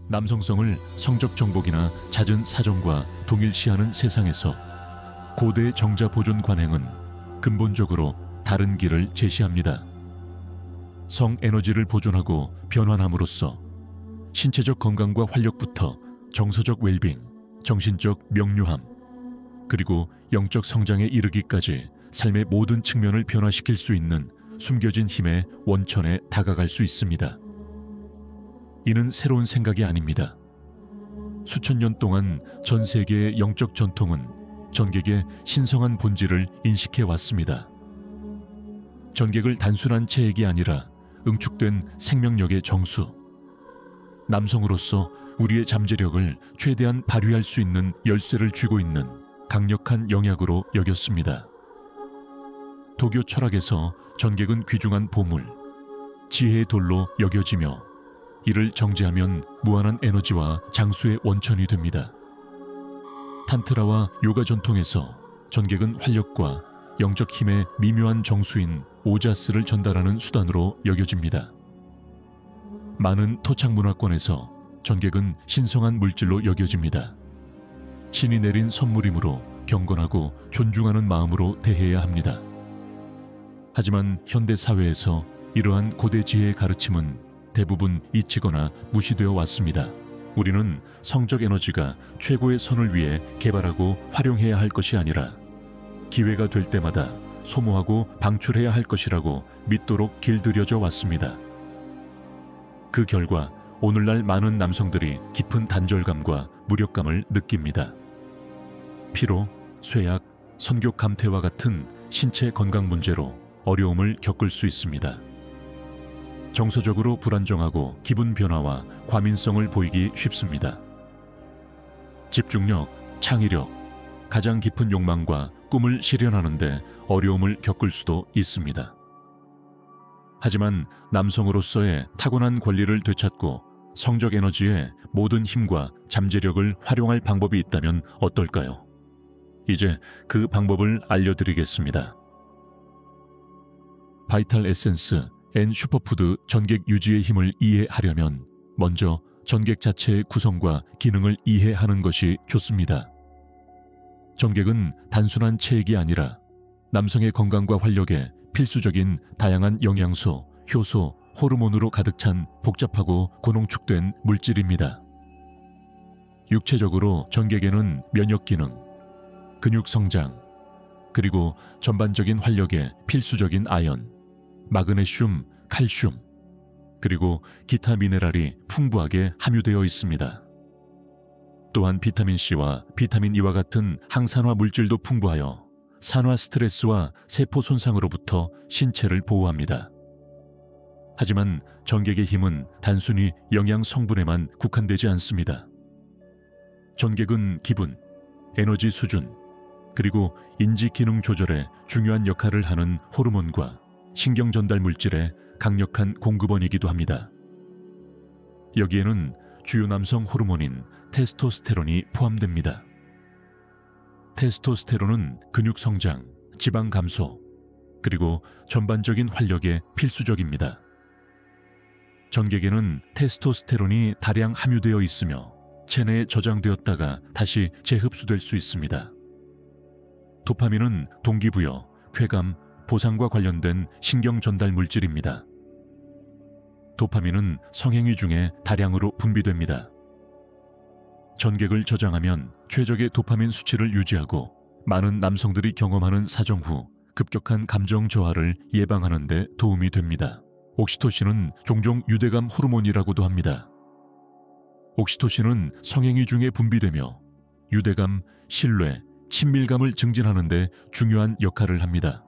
남성성을 성적 정복이나 잦은 사정과 동일시하는 세상에서 고대 정자 보존 관행은 근본적으로 다른 길을 제시합니다. 성 에너지를 보존하고 변환함으로써 신체적 건강과 활력부터 정서적 웰빙, 정신적 명료함, 그리고 영적 성장에 이르기까지 삶의 모든 측면을 변화시킬 수 있는 숨겨진 힘의 원천에 다가갈 수 있습니다. 이는 새로운 생각이 아닙니다. 수천 년 동안 전 세계의 영적 전통은 전객의 신성한 본질을 인식해 왔습니다. 전객을 단순한 체액이 아니라 응축된 생명력의 정수, 남성으로서 우리의 잠재력을 최대한 발휘할 수 있는 열쇠를 쥐고 있는 강력한 영약으로 여겼습니다. 도교 철학에서 전객은 귀중한 보물, 지혜의 돌로 여겨지며 이를 정제하면 무한한 에너지와 장수의 원천이 됩니다. 탄트라와 요가 전통에서 전객은 활력과 영적 힘의 미묘한 정수인 오자스를 전달하는 수단으로 여겨집니다. 많은 토착 문화권에서 전객은 신성한 물질로 여겨집니다. 신이 내린 선물이므로 경건하고 존중하는 마음으로 대해야 합니다. 하지만 현대 사회에서 이러한 고대 지혜의 가르침은 대부분 잊히거나 무시되어 왔습니다. 우리는 성적 에너지가 최고의 선을 위해 개발하고 활용해야 할 것이 아니라 기회가 될 때마다 소모하고 방출해야 할 것이라고 믿도록 길들여져 왔습니다. 그 결과 오늘날 많은 남성들이 깊은 단절감과 무력감을 느낍니다. 피로, 쇠약, 성교 감퇴와 같은 신체 건강 문제로 어려움을 겪을 수 있습니다. 정서적으로 불안정하고 기분 변화와 과민성을 보이기 쉽습니다. 집중력, 창의력, 가장 깊은 욕망과 꿈을 실현하는 데 어려움을 겪을 수도 있습니다. 하지만 남성으로서의 타고난 권리를 되찾고 성적 에너지의 모든 힘과 잠재력을 활용할 방법이 있다면 어떨까요? 이제 그 방법을 알려드리겠습니다. 바이탈 에센스 앤 슈퍼푸드 전객 유지의 힘을 이해하려면 먼저 전객 자체의 구성과 기능을 이해하는 것이 좋습니다. 전객은 단순한 체액이 아니라 남성의 건강과 활력에 필수적인 다양한 영양소, 효소, 호르몬으로 가득 찬 복잡하고 고농축된 물질입니다. 육체적으로 전객에는 면역 기능, 근육 성장, 그리고 전반적인 활력에 필수적인 아연, 마그네슘, 칼슘, 그리고 기타 미네랄이 풍부하게 함유되어 있습니다. 또한 비타민C와 비타민 E와 같은 항산화 물질도 풍부하여 산화 스트레스와 세포 손상으로부터 신체를 보호합니다. 하지만 전객의 힘은 단순히 영양 성분에만 국한되지 않습니다. 전객은 기분, 에너지 수준, 그리고 인지 기능 조절에 중요한 역할을 하는 호르몬과 신경 전달 물질의 강력한 공급원이기도 합니다. 여기에는 주요 남성 호르몬인 테스토스테론이 포함됩니다. 테스토스테론은 근육 성장, 지방 감소, 그리고 전반적인 활력에 필수적입니다. 전객에는 테스토스테론이 다량 함유되어 있으며 체내에 저장되었다가 다시 재흡수될 수 있습니다. 도파민은 동기부여, 쾌감, 보상과 관련된 신경 전달 물질입니다. 도파민은 성행위 중에 다량으로 분비됩니다. 전객을 저장하면 최적의 도파민 수치를 유지하고 많은 남성들이 경험하는 사정 후 급격한 감정 저하를 예방하는 데 도움이 됩니다. 옥시토신은 종종 유대감 호르몬이라고도 합니다. 옥시토신은 성행위 중에 분비되며 유대감, 신뢰, 친밀감을 증진하는 데 중요한 역할을 합니다.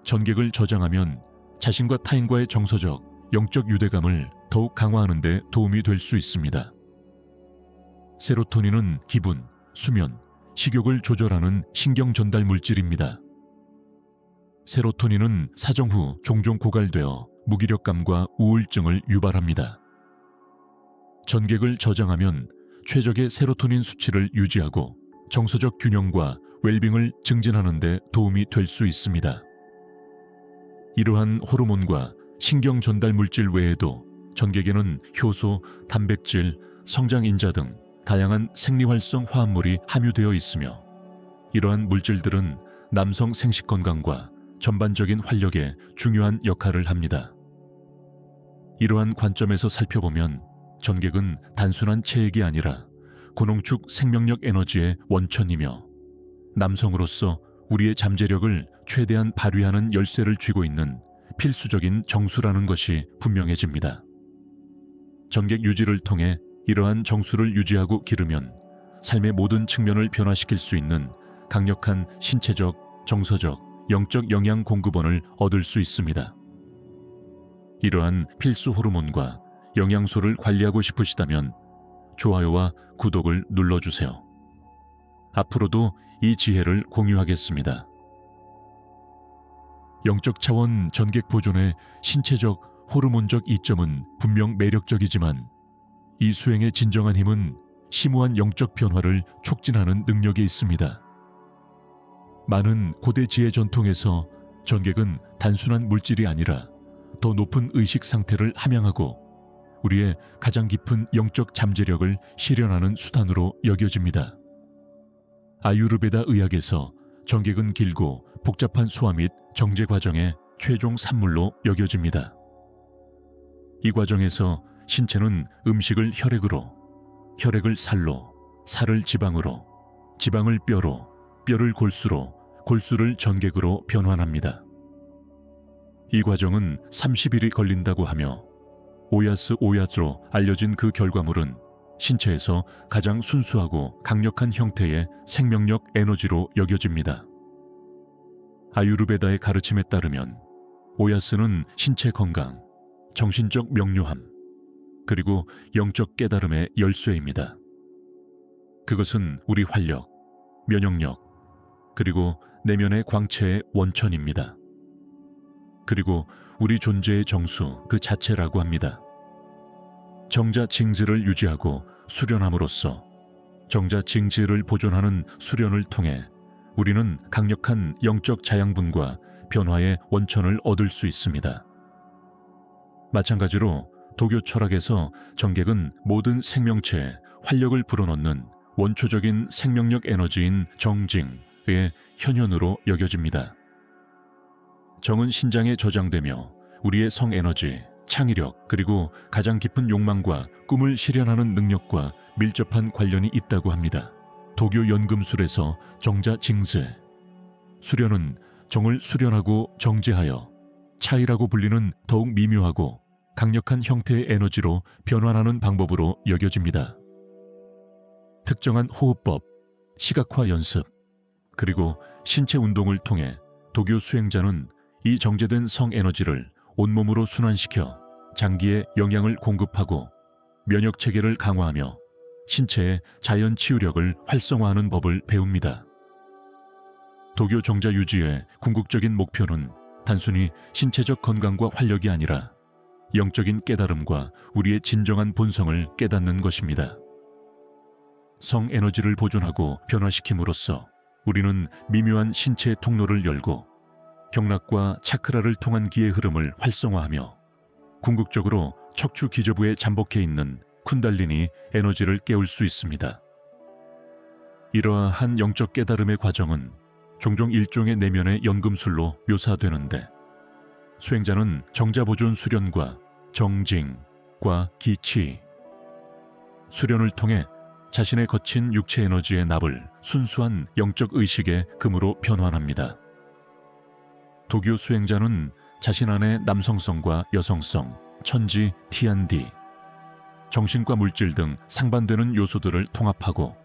전객을 저장하면 자신과 타인과의 정서적, 영적 유대감을 더욱 강화하는 데 도움이 될 수 있습니다. 세로토닌은 기분, 수면, 식욕을 조절하는 신경 전달 물질입니다. 세로토닌은 사정 후 종종 고갈되어 무기력감과 우울증을 유발합니다. 전객을 저장하면 최적의 세로토닌 수치를 유지하고 정서적 균형과 웰빙을 증진하는 데 도움이 될 수 있습니다. 이러한 호르몬과 신경 전달 물질 외에도 전객에는 효소, 단백질, 성장인자 등 다양한 생리활성 화합물이 함유되어 있으며 이러한 물질들은 남성 생식 건강과 전반적인 활력에 중요한 역할을 합니다. 이러한 관점에서 살펴보면 전객은 단순한 체액이 아니라 고농축 생명력 에너지의 원천이며 남성으로서 우리의 잠재력을 최대한 발휘하는 열쇠를 쥐고 있는 필수적인 정수라는 것이 분명해집니다. 전객 유지를 통해 이러한 정수를 유지하고 기르면 삶의 모든 측면을 변화시킬 수 있는 강력한 신체적, 정서적, 영적 영양 공급원을 얻을 수 있습니다. 이러한 필수 호르몬과 영양소를 관리하고 싶으시다면 좋아요와 구독을 눌러주세요. 앞으로도 이 지혜를 공유하겠습니다. 영적 차원 전객 보존의 신체적, 호르몬적 이점은 분명 매력적이지만 이 수행의 진정한 힘은 심오한 영적 변화를 촉진하는 능력에 있습니다. 많은 고대 지혜 전통에서 전객은 단순한 물질이 아니라 더 높은 의식 상태를 함양하고 우리의 가장 깊은 영적 잠재력을 실현하는 수단으로 여겨집니다. 아유르베다 의학에서 전객은 길고 복잡한 소화 및 정제 과정의 최종 산물로 여겨집니다. 이 과정에서 신체는 음식을 혈액으로, 혈액을 살로, 살을 지방으로, 지방을 뼈로, 뼈를 골수로, 골수를 전객으로 변환합니다. 이 과정은 30일이 걸린다고 하며 오야스로 알려진 그 결과물은 신체에서 가장 순수하고 강력한 형태의 생명력 에너지로 여겨집니다. 아유르베다의 가르침에 따르면 오야스는 신체 건강, 정신적 명료함, 그리고 영적 깨달음의 열쇠입니다. 그것은 우리 활력, 면역력, 그리고 내면의 광채의 원천입니다. 그리고 우리 존재의 정수 그 자체라고 합니다. 정자 징즈를 유지하고 수련함으로써 정자 징즈를 보존하는 수련을 통해 우리는 강력한 영적 자양분과 변화의 원천을 얻을 수 있습니다. 마찬가지로 도교 철학에서 전객은 모든 생명체에 활력을 불어넣는 원초적인 생명력 에너지인 정징의 현현으로 여겨집니다. 정은 신장에 저장되며 우리의 성에너지, 창의력, 그리고 가장 깊은 욕망과 꿈을 실현하는 능력과 밀접한 관련이 있다고 합니다. 도교 연금술에서 정자 징즈, 수련은 정을 수련하고 정제하여 차이라고 불리는 더욱 미묘하고 강력한 형태의 에너지로 변환하는 방법으로 여겨집니다. 특정한 호흡법, 시각화 연습, 그리고 신체 운동을 통해 도교 수행자는 이 정제된 성에너지를 온몸으로 순환시켜 장기에 영양을 공급하고 면역체계를 강화하며 신체의 자연 치유력을 활성화하는 법을 배웁니다. 도교 정자 유지의 궁극적인 목표는 단순히 신체적 건강과 활력이 아니라 영적인 깨달음과 우리의 진정한 본성을 깨닫는 것입니다. 성에너지를 보존하고 변화시킴으로써 우리는 미묘한 신체의 통로를 열고 경락과 차크라를 통한 기의 흐름을 활성화하며 궁극적으로 척추 기저부에 잠복해 있는 쿤달리니 에너지를 깨울 수 있습니다. 이러한 영적 깨달음의 과정은 종종 일종의 내면의 연금술로 묘사되는데 수행자는 정자보존 수련과 정징과 기치, 수련을 통해 자신의 거친 육체 에너지의 납을 순수한 영적 의식의 금으로 변환합니다. 도교 수행자는 자신 안의 남성성과 여성성, 천지, 티안디, 정신과 물질 등 상반되는 요소들을 통합하고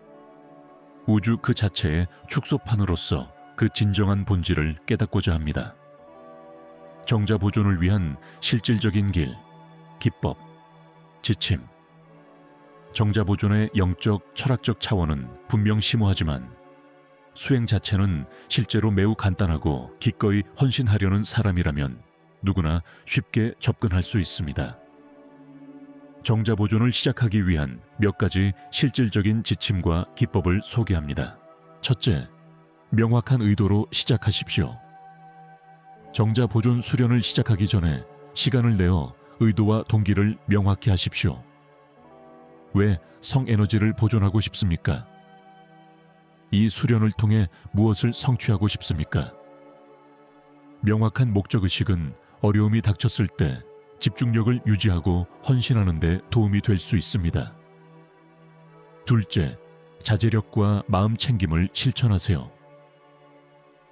우주 그 자체의 축소판으로서 그 진정한 본질을 깨닫고자 합니다. 정자 보존을 위한 실질적인 길, 기법, 지침. 정자 보존의 영적, 철학적 차원은 분명 심오하지만 수행 자체는 실제로 매우 간단하고 기꺼이 헌신하려는 사람이라면 누구나 쉽게 접근할 수 있습니다. 정자 보존을 시작하기 위한 몇 가지 실질적인 지침과 기법을 소개합니다. 첫째, 명확한 의도로 시작하십시오. 정자 보존 수련을 시작하기 전에 시간을 내어 의도와 동기를 명확히 하십시오. 왜 성에너지를 보존하고 싶습니까? 이 수련을 통해 무엇을 성취하고 싶습니까? 명확한 목적의식은 어려움이 닥쳤을 때 집중력을 유지하고 헌신하는 데 도움이 될 수 있습니다. 둘째, 자제력과 마음 챙김을 실천하세요.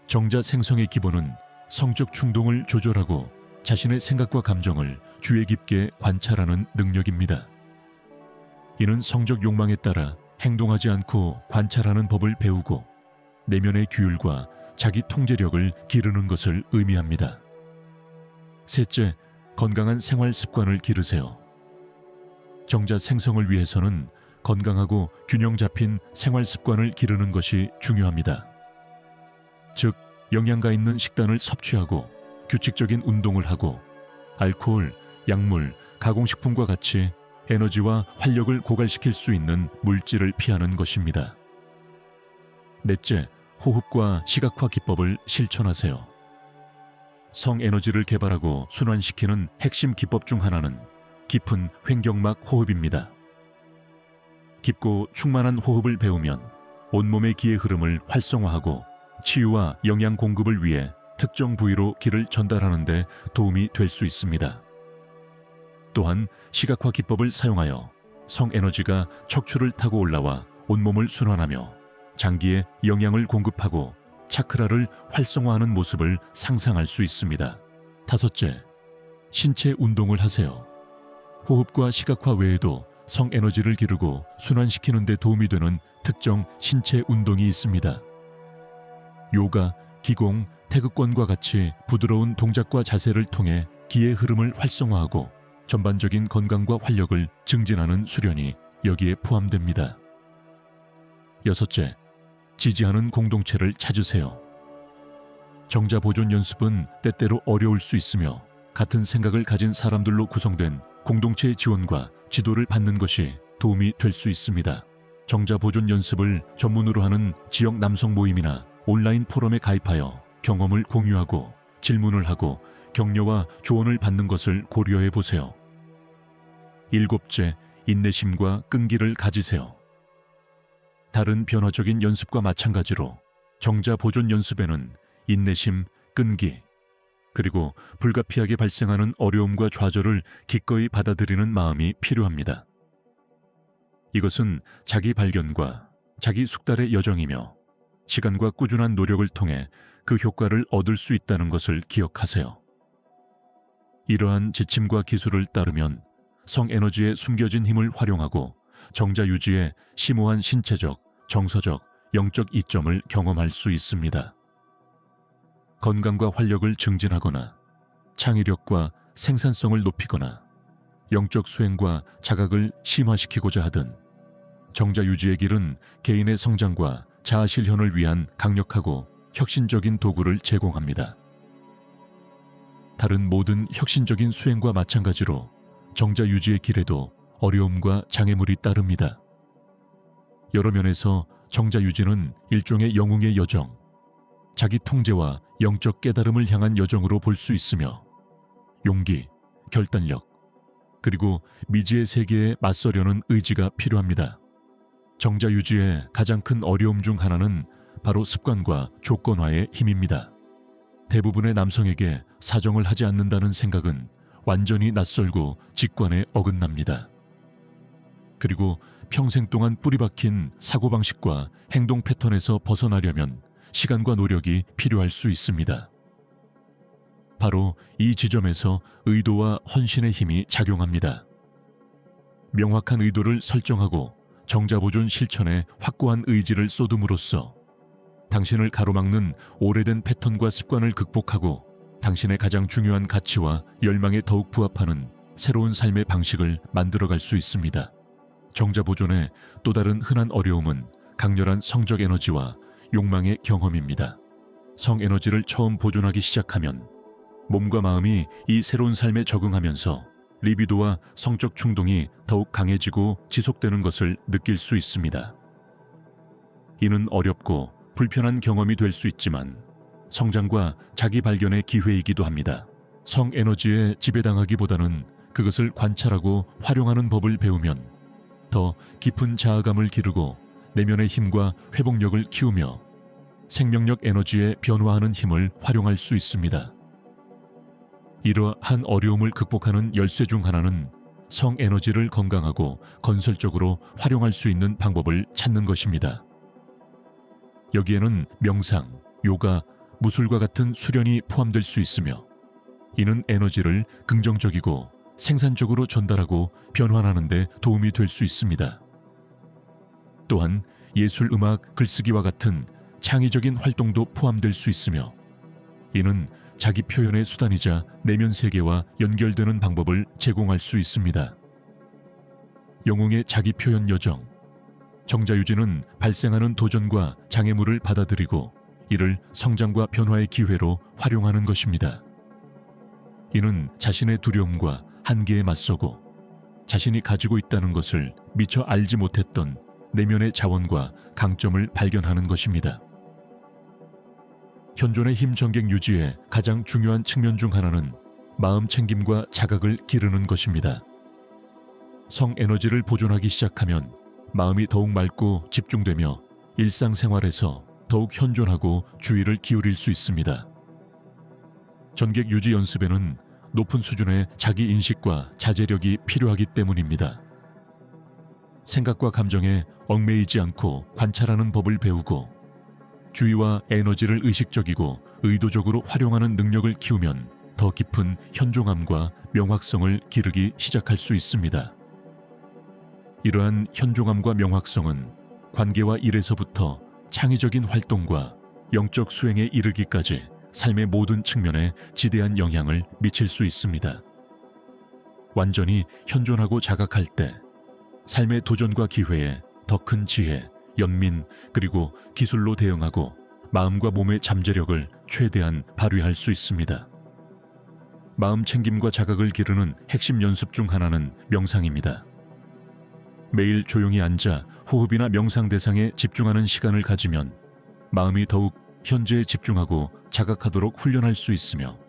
정자 생성의 기본은 성적 충동을 조절하고 자신의 생각과 감정을 주의 깊게 관찰하는 능력입니다. 이는 성적 욕망에 따라 행동하지 않고 관찰하는 법을 배우고 내면의 규율과 자기 통제력을 기르는 것을 의미합니다. 셋째, 건강한 생활 습관을 기르세요. 정자 생성을 위해서는 건강하고 균형 잡힌 생활 습관을 기르는 것이 중요합니다. 즉, 영양가 있는 식단을 섭취하고 규칙적인 운동을 하고 알코올, 약물, 가공식품과 같이 에너지와 활력을 고갈시킬 수 있는 물질을 피하는 것입니다. 넷째, 호흡과 시각화 기법을 실천하세요. 성에너지를 개발하고 순환시키는 핵심 기법 중 하나는 깊은 횡격막 호흡입니다. 깊고 충만한 호흡을 배우면 온몸의 기의 흐름을 활성화하고 치유와 영양 공급을 위해 특정 부위로 기를 전달하는 데 도움이 될 수 있습니다. 또한 시각화 기법을 사용하여 성에너지가 척추를 타고 올라와 온몸을 순환하며 장기에 영양을 공급하고 차크라를 활성화하는 모습을 상상할 수 있습니다. 다섯째, 신체 운동을 하세요. 호흡과 시각화 외에도 성에너지를 기르고 순환시키는 데 도움이 되는 특정 신체 운동이 있습니다. 요가, 기공, 태극권과 같이 부드러운 동작과 자세를 통해 기의 흐름을 활성화하고 전반적인 건강과 활력을 증진하는 수련이 여기에 포함됩니다. 여섯째, 지지하는 공동체를 찾으세요. 정자 보존 연습은 때때로 어려울 수 있으며 같은 생각을 가진 사람들로 구성된 공동체의 지원과 지도를 받는 것이 도움이 될 수 있습니다. 정자 보존 연습을 전문으로 하는 지역 남성 모임이나 온라인 포럼에 가입하여 경험을 공유하고 질문을 하고 격려와 조언을 받는 것을 고려해 보세요. 일곱째, 인내심과 끈기를 가지세요. 다른 변화적인 연습과 마찬가지로 정자 보존 연습에는 인내심, 끈기, 그리고 불가피하게 발생하는 어려움과 좌절을 기꺼이 받아들이는 마음이 필요합니다. 이것은 자기 발견과 자기 숙달의 여정이며 시간과 꾸준한 노력을 통해 그 효과를 얻을 수 있다는 것을 기억하세요. 이러한 지침과 기술을 따르면 성에너지의 숨겨진 힘을 활용하고 정자 유지에 심오한 신체적, 정서적, 영적 이점을 경험할 수 있습니다. 건강과 활력을 증진하거나 창의력과 생산성을 높이거나 영적 수행과 자각을 심화시키고자 하든 정자 유지의 길은 개인의 성장과 자아 실현을 위한 강력하고 혁신적인 도구를 제공합니다. 다른 모든 혁신적인 수행과 마찬가지로 정자 유지의 길에도 어려움과 장애물이 따릅니다. 여러 면에서 정자 유지는 일종의 영웅의 여정, 자기 통제와 영적 깨달음을 향한 여정으로 볼 수 있으며 용기, 결단력, 그리고 미지의 세계에 맞서려는 의지가 필요합니다. 정자 유지의 가장 큰 어려움 중 하나는 바로 습관과 조건화의 힘입니다. 대부분의 남성에게 사정을 하지 않는다는 생각은 완전히 낯설고 직관에 어긋납니다. 그리고 평생 동안 뿌리박힌 사고방식과 행동 패턴에서 벗어나려면 시간과 노력이 필요할 수 있습니다. 바로 이 지점에서 의도와 헌신의 힘이 작용합니다. 명확한 의도를 설정하고 정자 보존 실천에 확고한 의지를 쏟음으로써 당신을 가로막는 오래된 패턴과 습관을 극복하고 당신의 가장 중요한 가치와 열망에 더욱 부합하는 새로운 삶의 방식을 만들어갈 수 있습니다. 정자 보존의 또 다른 흔한 어려움은 강렬한 성적 에너지와 욕망의 경험입니다. 성에너지를 처음 보존하기 시작하면 몸과 마음이 이 새로운 삶에 적응하면서 리비도와 성적 충동이 더욱 강해지고 지속되는 것을 느낄 수 있습니다. 이는 어렵고 불편한 경험이 될 수 있지만 성장과 자기 발견의 기회이기도 합니다. 성에너지에 지배당하기보다는 그것을 관찰하고 활용하는 법을 배우면 더 깊은 자아감을 기르고 내면의 힘과 회복력을 키우며 생명력 에너지에 변화하는 힘을 활용할 수 있습니다. 이러한 어려움을 극복하는 열쇠 중 하나는 성 에너지를 건강하고 건설적으로 활용할 수 있는 방법을 찾는 것입니다. 여기에는 명상, 요가, 무술과 같은 수련이 포함될 수 있으며 이는 에너지를 긍정적이고 생산적으로 전달하고 변환하는 데 도움이 될 수 있습니다. 또한 예술, 음악, 글쓰기와 같은 창의적인 활동도 포함될 수 있으며 이는 자기 표현의 수단이자 내면 세계와 연결되는 방법을 제공할 수 있습니다. 영웅의 자기 표현 여정. 정자유지는 발생하는 도전과 장애물을 받아들이고 이를 성장과 변화의 기회로 활용하는 것입니다. 이는 자신의 두려움과 한계에 맞서고 자신이 가지고 있다는 것을 미처 알지 못했던 내면의 자원과 강점을 발견하는 것입니다. 현존의 힘 전객 유지의 가장 중요한 측면 중 하나는 마음 챙김과 자각을 기르는 것입니다. 성 에너지를 보존하기 시작하면 마음이 더욱 맑고 집중되며 일상생활에서 더욱 현존하고 주의를 기울일 수 있습니다. 전객 유지 연습에는 높은 수준의 자기 인식과 자제력이 필요하기 때문입니다. 생각과 감정에 얽매이지 않고 관찰하는 법을 배우고 주의와 에너지를 의식적이고 의도적으로 활용하는 능력을 키우면 더 깊은 현종함과 명확성을 기르기 시작할 수 있습니다. 이러한 현종함과 명확성은 관계와 일에서부터 창의적인 활동과 영적 수행에 이르기까지 삶의 모든 측면에 지대한 영향을 미칠 수 있습니다. 완전히 현존하고 자각할 때 삶의 도전과 기회에 더 큰 지혜, 연민, 그리고 기술로 대응하고 마음과 몸의 잠재력을 최대한 발휘할 수 있습니다. 마음 챙김과 자각을 기르는 핵심 연습 중 하나는 명상입니다. 매일 조용히 앉아 호흡이나 명상 대상에 집중하는 시간을 가지면 마음이 더욱 현재에 집중하고 자각하도록 훈련할 수 있으며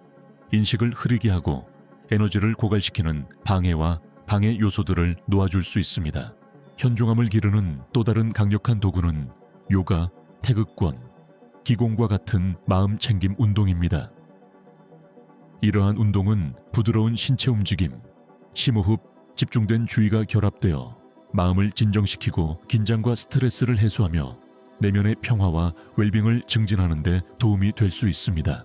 인식을 흐리게 하고 에너지를 고갈시키는 방해와 방해 요소들을 놓아줄 수 있습니다. 현종함을 기르는 또 다른 강력한 도구는 요가, 태극권, 기공과 같은 마음 챙김 운동입니다. 이러한 운동은 부드러운 신체 움직임, 심호흡, 집중된 주의가 결합되어 마음을 진정시키고 긴장과 스트레스를 해소하며 내면의 평화와 웰빙을 증진하는 데 도움이 될 수 있습니다.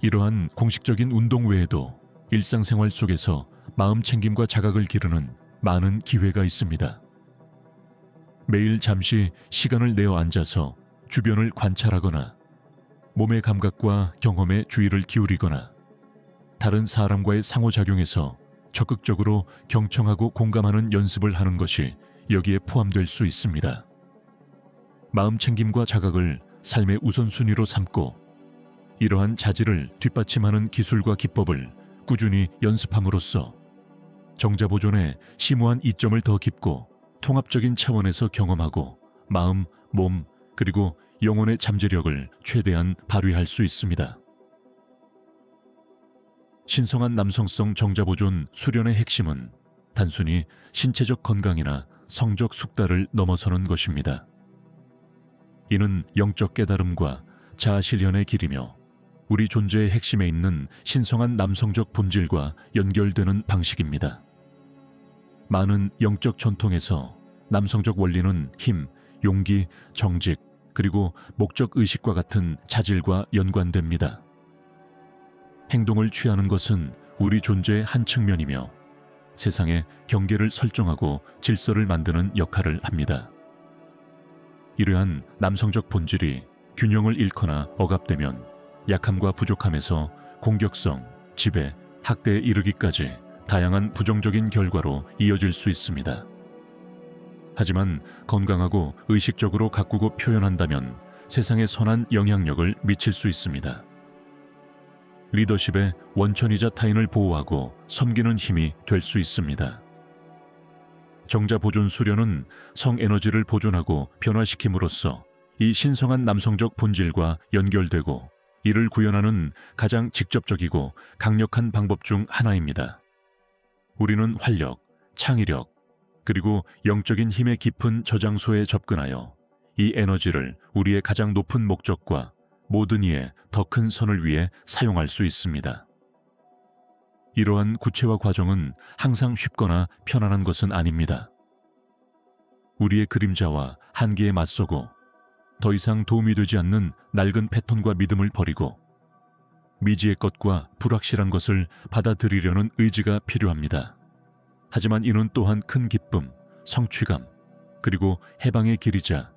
이러한 공식적인 운동 외에도 일상생활 속에서 마음 챙김과 자각을 기르는 많은 기회가 있습니다. 매일 잠시 시간을 내어 앉아서 주변을 관찰하거나 몸의 감각과 경험에 주의를 기울이거나 다른 사람과의 상호작용에서 적극적으로 경청하고 공감하는 연습을 하는 것이 여기에 포함될 수 있습니다. 마음 챙김과 자각을 삶의 우선순위로 삼고 이러한 자질을 뒷받침하는 기술과 기법을 꾸준히 연습함으로써 정자보존의 심오한 이점을 더 깊고 통합적인 차원에서 경험하고 마음, 몸, 그리고 영혼의 잠재력을 최대한 발휘할 수 있습니다. 신성한 남성성 정자보존 수련의 핵심은 단순히 신체적 건강이나 성적 숙달을 넘어서는 것입니다. 이는 영적 깨달음과 자아실현의 길이며 우리 존재의 핵심에 있는 신성한 남성적 본질과 연결되는 방식입니다. 많은 영적 전통에서 남성적 원리는 힘, 용기, 정직, 그리고 목적 의식과 같은 자질과 연관됩니다. 행동을 취하는 것은 우리 존재의 한 측면이며 세상에 경계를 설정하고 질서를 만드는 역할을 합니다. 이러한 남성적 본질이 균형을 잃거나 억압되면 약함과 부족함에서 공격성, 지배, 학대에 이르기까지 다양한 부정적인 결과로 이어질 수 있습니다. 하지만 건강하고 의식적으로 가꾸고 표현한다면 세상에 선한 영향력을 미칠 수 있습니다. 리더십의 원천이자 타인을 보호하고 섬기는 힘이 될 수 있습니다. 정자 보존 수련은 성 에너지를 보존하고 변화시킴으로써 이 신성한 남성적 본질과 연결되고 이를 구현하는 가장 직접적이고 강력한 방법 중 하나입니다. 우리는 활력, 창의력, 그리고 영적인 힘의 깊은 저장소에 접근하여 이 에너지를 우리의 가장 높은 목적과 모든 이의 더 큰 선을 위해 사용할 수 있습니다. 이러한 구체화 과정은 항상 쉽거나 편안한 것은 아닙니다. 우리의 그림자와 한계에 맞서고 더 이상 도움이 되지 않는 낡은 패턴과 믿음을 버리고 미지의 것과 불확실한 것을 받아들이려는 의지가 필요합니다. 하지만 이는 또한 큰 기쁨, 성취감, 그리고 해방의 길이자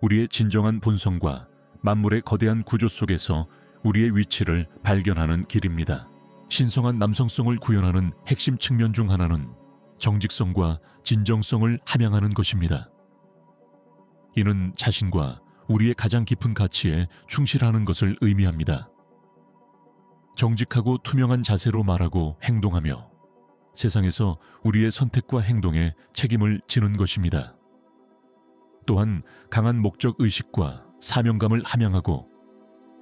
우리의 진정한 본성과 만물의 거대한 구조 속에서 우리의 위치를 발견하는 길입니다. 신성한 남성성을 구현하는 핵심 측면 중 하나는 정직성과 진정성을 함양하는 것입니다. 이는 자신과 우리의 가장 깊은 가치에 충실하는 것을 의미합니다. 정직하고 투명한 자세로 말하고 행동하며 세상에서 우리의 선택과 행동에 책임을 지는 것입니다. 또한 강한 목적 의식과 사명감을 함양하고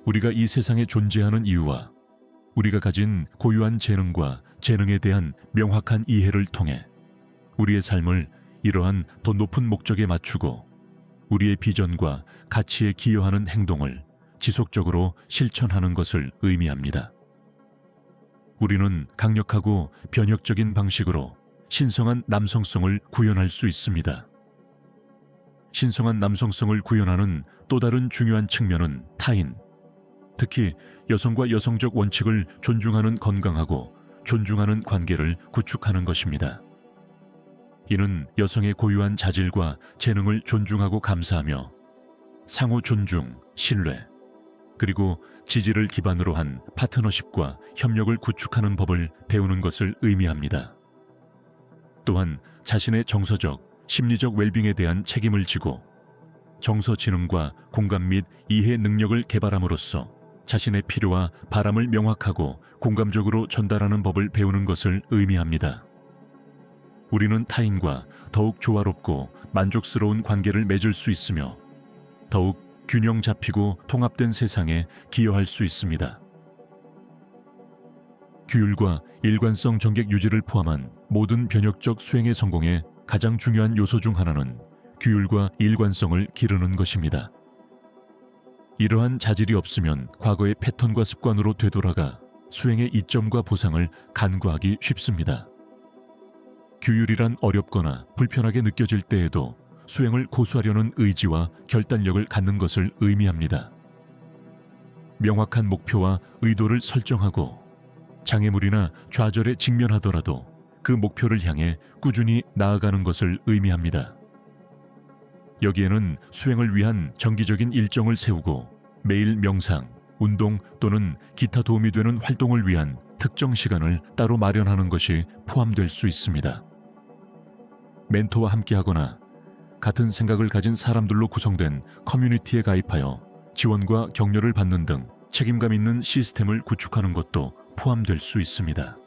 우리가 이 세상에 존재하는 이유와 우리가 가진 고유한 재능과 재능에 대한 명확한 이해를 통해 우리의 삶을 이러한 더 높은 목적에 맞추고 우리의 비전과 가치에 기여하는 행동을 지속적으로 실천하는 것을 의미합니다. 우리는 강력하고 변혁적인 방식으로 신성한 남성성을 구현할 수 있습니다. 신성한 남성성을 구현하는 또 다른 중요한 측면은 타인, 특히 여성과 여성적 원칙을 존중하는 건강하고 존중하는 관계를 구축하는 것입니다. 이는 여성의 고유한 자질과 재능을 존중하고 감사하며 상호 존중, 신뢰, 그리고 지지를 기반으로 한 파트너십과 협력을 구축하는 법을 배우는 것을 의미합니다. 또한 자신의 정서적, 심리적 웰빙에 대한 책임을 지고 정서 지능과 공감 및 이해 능력을 개발함으로써 자신의 필요와 바람을 명확하고 공감적으로 전달하는 법을 배우는 것을 의미합니다. 우리는 타인과 더욱 조화롭고 만족스러운 관계를 맺을 수 있으며 더욱 균형 잡히고 통합된 세상에 기여할 수 있습니다. 규율과 일관성 정객 유지를 포함한 모든 변혁적 수행의 성공에 가장 중요한 요소 중 하나는 규율과 일관성을 기르는 것입니다. 이러한 자질이 없으면 과거의 패턴과 습관으로 되돌아가 수행의 이점과 보상을 간과하기 쉽습니다. 규율이란 어렵거나 불편하게 느껴질 때에도 수행을 고수하려는 의지와 결단력을 갖는 것을 의미합니다. 명확한 목표와 의도를 설정하고 장애물이나 좌절에 직면하더라도 그 목표를 향해 꾸준히 나아가는 것을 의미합니다. 여기에는 수행을 위한 정기적인 일정을 세우고 매일 명상, 운동 또는 기타 도움이 되는 활동을 위한 특정 시간을 따로 마련하는 것이 포함될 수 있습니다. 멘토와 함께하거나 같은 생각을 가진 사람들로 구성된 커뮤니티에 가입하여 지원과 격려를 받는 등 책임감 있는 시스템을 구축하는 것도 포함될 수 있습니다.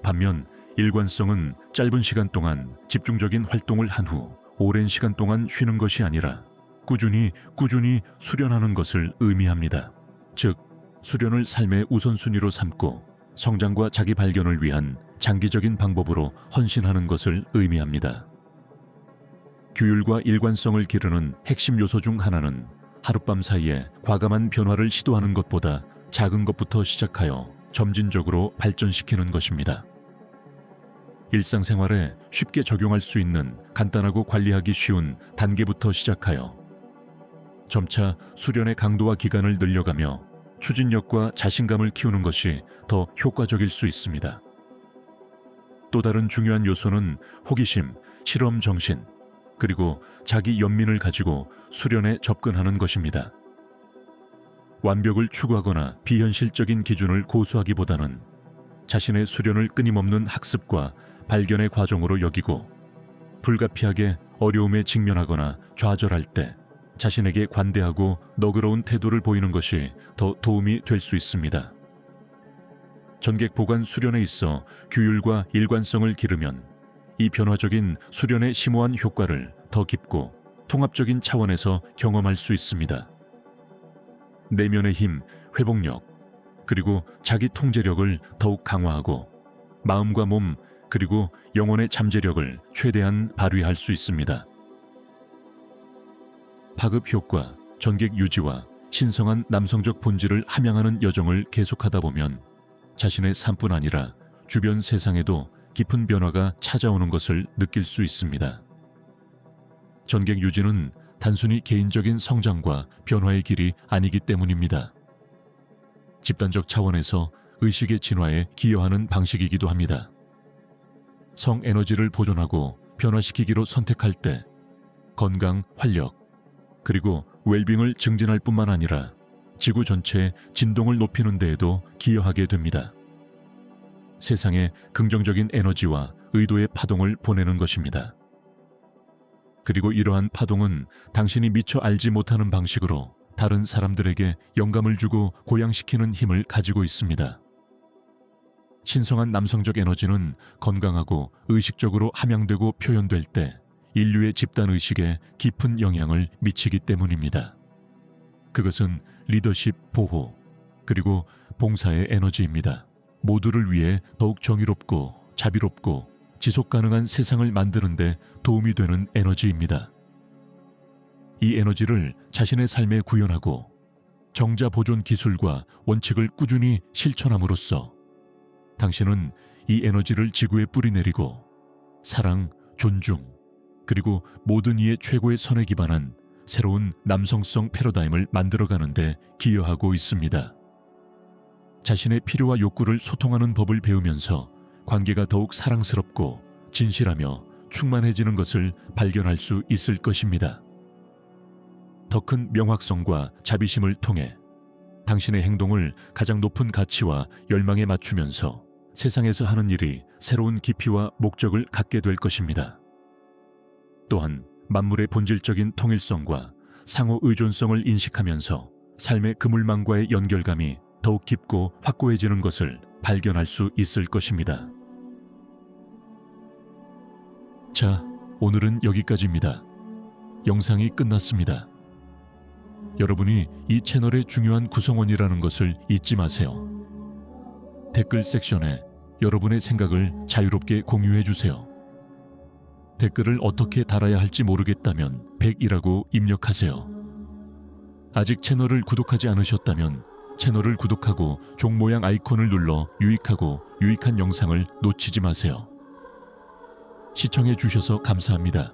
반면 일관성은 짧은 시간 동안 집중적인 활동을 한 후 오랜 시간 동안 쉬는 것이 아니라 꾸준히 수련하는 것을 의미합니다. 즉, 수련을 삶의 우선순위로 삼고 성장과 자기 발견을 위한 장기적인 방법으로 헌신하는 것을 의미합니다. 규율과 일관성을 기르는 핵심 요소 중 하나는 하룻밤 사이에 과감한 변화를 시도하는 것보다 작은 것부터 시작하여 점진적으로 발전시키는 것입니다. 일상생활에 쉽게 적용할 수 있는 간단하고 관리하기 쉬운 단계부터 시작하여 점차 수련의 강도와 기간을 늘려가며 추진력과 자신감을 키우는 것이 더 효과적일 수 있습니다. 또 다른 중요한 요소는 호기심, 실험 정신, 그리고 자기 연민을 가지고 수련에 접근하는 것입니다. 완벽을 추구하거나 비현실적인 기준을 고수하기보다는 자신의 수련을 끊임없는 학습과 발견의 과정으로 여기고 불가피하게 어려움에 직면하거나 좌절할 때 자신에게 관대하고 너그러운 태도를 보이는 것이 더 도움이 될 수 있습니다. 전객 보관 수련에 있어 규율과 일관성을 기르면 이 변화적인 수련의 심오한 효과를 더 깊고 통합적인 차원에서 경험할 수 있습니다. 내면의 힘, 회복력, 그리고 자기 통제력을 더욱 강화하고 마음과 몸 그리고 영혼의 잠재력을 최대한 발휘할 수 있습니다. 파급 효과, 전객 유지와 신성한 남성적 본질을 함양하는 여정을 계속하다 보면 자신의 삶뿐 아니라 주변 세상에도 깊은 변화가 찾아오는 것을 느낄 수 있습니다. 전객 유지는 단순히 개인적인 성장과 변화의 길이 아니기 때문입니다. 집단적 차원에서 의식의 진화에 기여하는 방식이기도 합니다. 성 에너지를 보존하고 변화시키기로 선택할 때 건강, 활력, 그리고 웰빙을 증진할 뿐만 아니라 지구 전체의 진동을 높이는 데에도 기여하게 됩니다. 세상에 긍정적인 에너지와 의도의 파동을 보내는 것입니다. 그리고 이러한 파동은 당신이 미처 알지 못하는 방식으로 다른 사람들에게 영감을 주고 고양시키는 힘을 가지고 있습니다. 신성한 남성적 에너지는 건강하고 의식적으로 함양되고 표현될 때 인류의 집단의식에 깊은 영향을 미치기 때문입니다. 그것은 리더십, 보호, 그리고 봉사의 에너지입니다. 모두를 위해 더욱 정의롭고 자비롭고 지속가능한 세상을 만드는 데 도움이 되는 에너지입니다. 이 에너지를 자신의 삶에 구현하고 정자 보존 기술과 원칙을 꾸준히 실천함으로써 당신은 이 에너지를 지구에 뿌리내리고 사랑, 존중, 그리고 모든 이의 최고의 선에 기반한 새로운 남성성 패러다임을 만들어가는 데 기여하고 있습니다. 자신의 필요와 욕구를 소통하는 법을 배우면서 관계가 더욱 사랑스럽고 진실하며 충만해지는 것을 발견할 수 있을 것입니다. 더 큰 명확성과 자비심을 통해 당신의 행동을 가장 높은 가치와 열망에 맞추면서 세상에서 하는 일이 새로운 깊이와 목적을 갖게 될 것입니다. 또한 만물의 본질적인 통일성과 상호 의존성을 인식하면서 삶의 그물망과의 연결감이 더욱 깊고 확고해지는 것을 발견할 수 있을 것입니다. 자, 오늘은 여기까지입니다. 영상이 끝났습니다. 여러분이 이 채널의 중요한 구성원이라는 것을 잊지 마세요. 댓글 섹션에 여러분의 생각을 자유롭게 공유해 주세요. 댓글을 어떻게 달아야 할지 모르겠다면 100이라고 입력하세요. 아직 채널을 구독하지 않으셨다면 채널을 구독하고 종 모양 아이콘을 눌러 유익한 영상을 놓치지 마세요. 시청해 주셔서 감사합니다.